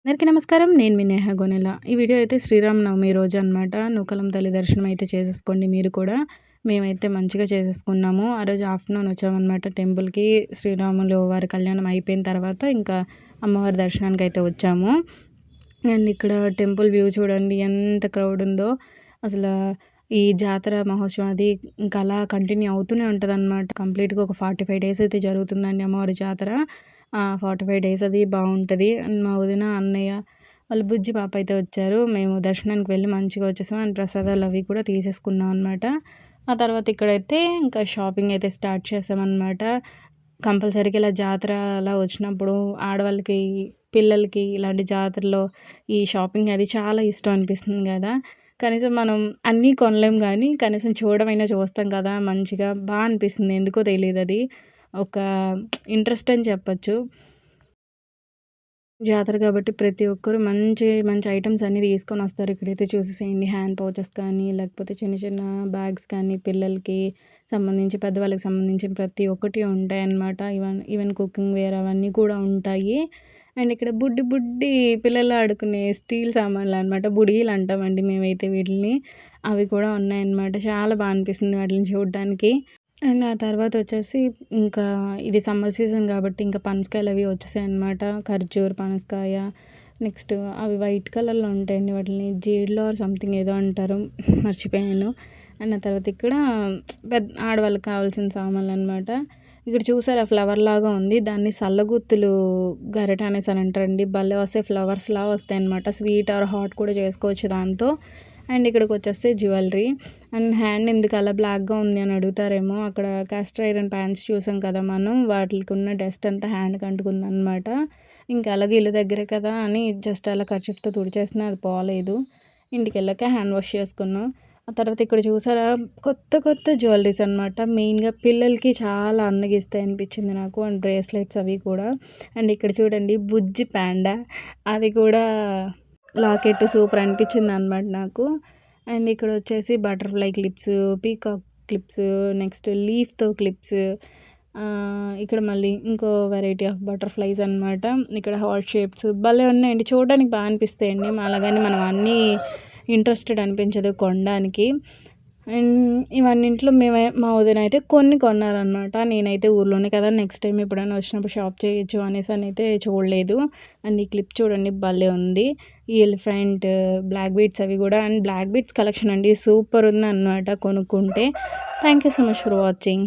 అందరికీ నమస్కారం. నేను మీ నేహ గోనెల. ఈ వీడియో అయితే శ్రీరామనవమి రోజు అనమాట. నూకాలం తల్లి దర్శనం అయితే చేసేసుకోండి మీరు కూడా. మేమైతే మంచిగా చేసేసుకున్నాము. ఆ రోజు ఆఫ్టర్‌నూన్ వచ్చామనమాట టెంపుల్‌కి. శ్రీరాములు వారి కళ్యాణం అయిపోయిన తర్వాత ఇంకా అమ్మవారి దర్శనానికి అయితే వచ్చాము. అండ్ ఇక్కడ టెంపుల్ వ్యూ చూడండి ఎంత క్రౌడ్ ఉందో. అసలు ఈ జాతర మహోత్సవం అది ఇంకా అలా కంటిన్యూ అవుతూనే ఉంటదనమాట. కంప్లీట్‌గా ఒక 45 డేస్ అయితే జరుగుతుందండి అమ్మవారి జాతర. 45 డేస్ అది బావుంటది. అండ్ మా వదిన, అన్నయ్య వాళ్ళ బుజ్జి పాప అయితే వచ్చారు. మేము దర్శనానికి వెళ్ళి మంచిగా వచ్చేసాం. అండ్ ప్రసాదాలు అవి కూడా తీసేసుకున్నాం అనమాట. ఆ తర్వాత ఇక్కడైతే ఇంకా షాపింగ్ అయితే స్టార్ట్ చేసామన్నమాట. కంపల్సరీగా ఇలా జాతర అలా వచ్చినప్పుడు ఆడవాళ్ళకి, పిల్లలకి ఇలాంటి జాతరలో ఈ షాపింగ్ అది చాలా ఇష్టం అనిపిస్తుంది కదా! కనీసం మనం అన్నీ కొనలేం గానీ, కనీసం చూడడమైనా చూస్తాం కదా! మంచిగా అనిపిస్తుంది. ఎందుకో తెలీదది. ఒక ఇంట్రెస్ట్ అని చెప్పొచ్చు. జాతర కాబట్టి ప్రతి ఒక్కరు మంచి మంచి ఐటెమ్స్ అన్నీ తీసుకొనొస్తారు. ఇక్కడైతే చూసేసేయండి హ్యాండ్ పౌచెస్ కానీ, లేకపోతే చిన్న చిన్న బ్యాగ్స్ కానీ, పిల్లలకి సంబంధించి, పెద్దవాళ్ళకి సంబంధించి ప్రతి ఒక్కటి ఉంటాయన్నమాట. ఈవెన్ కుకింగ్ వేర్ అవన్నీ కూడా ఉంటాయి. అండ్ ఇక్కడ బుడ్డి బుడ్డి పిల్లలు ఆడుకునే స్టీల్ సామాన్లనమాట. బుడీలు అంటామండి మేమైతే వీటిలిని. అవి కూడా ఉన్నాయన్నమాట. చాలా అనిపిస్తుంది వాటిలిని చూడడానికి. అండ్ ఆ తర్వాతొచ్చేసి ఇంకా ఇది సమ్మర్ సీజన్ గాబట్టి ఇంకా పనసకాయలవి వచ్చేసాయన్నమాట. ఖర్జూర్, పనసకాయ నెక్స్ట్ అవి వైట్ కలర్‌లో ఉంటాయండి. వాటిని జీడిలో ఆర్ సంథింగ్ ఏదో అంటారు. మర్చిపోయాను. అండ్ ఆ తర్వాత ఇక్కడ ఆడవాళ్ళకి కావాల్సిన సామాన్లనమాట. ఇక్కడ చూసారా ఫ్లవర్ లాగా ఉంది. దాన్ని సల్లగుత్తులు గరిట అనేసి అని అంటారండి. భలే వస్తాయి ఫ్లవర్స్‌లా వస్తాయన్నమాట. స్వీట్ ఆర్ హాట్ కూడా చేసుకోవచ్చు దాంతో. అండ్ ఇక్కడికొచ్చేస్తే జ్యువెలరీ. అండ్ హ్యాండ్ ఎందుకు అలా బ్లాక్‌గా ఉంది అని అడుగుతారేమో. అక్కడ కాస్టర్ ఐరన్ ప్యాన్స్ చూసాం కదా మనం. వాటిలకున్న డస్ట్ అంతా హ్యాండ్‌కి అంటుకుందనమాట. ఇంకా అలాగే ఇల్లు దగ్గరే కదా అని జస్ట్ అలా కర్చీఫ్‌తో తుడిచేసినా అది పోలేదు. ఇంటికెళ్ళాక హ్యాండ్ వాష్ చేసుకున్నాం. ఆ తర్వాత ఇక్కడ చూసారా కొత్త కొత్త జ్యువెలరీస్ అనమాట. మెయిన్‌గా పిల్లలకి చాలా అందగిస్తాయి అనిపించింది నాకు. అండ్ బ్రేస్లెట్స్ అవి కూడా. అండ్ ఇక్కడ చూడండి బుజ్జి పాండా అది కూడా లాకెట్ సూపర్ అనిపించిందనమాట నాకు. అండ్ ఇక్కడ వచ్చేసి butterfly clips, peacock clips, next లీఫ్‌తో క్లిప్స్, ఇక్కడ మళ్ళీ ఇంకో వెరైటీ ఆఫ్ బటర్‌ఫ్లైస్ అనమాట. ఇక్కడ హార్ట్ షేప్స్ భలే ఉన్నాయండి. చూడడానికి అనిపిస్తాయండి. అలాగని మనం అన్నీ ఇంట్రెస్టెడ్ అనిపించదు కొనడానికి. అండ్ ఇవన్నింట్లో మా వదిన అయితే కొన్ని కొన్నారనమాట. నేనైతే ఊర్లోనే కదా నెక్స్ట్ టైం ఎప్పుడైనా వచ్చినప్పుడు షాప్ చేయొచ్చు అనేసనైతే చూడలేదు. అండ్ ఈ క్లిప్ చూడండి భలే ఉంది. ఈ ఎలిఫెంట్, బ్లాక్ బీడ్స్ అవి కూడా. అండ్ బ్లాక్ బీడ్స్ కలెక్షన్ అండి సూపర్ ఉందనమాట కొనుక్కుంటే. Thank you so much for watching.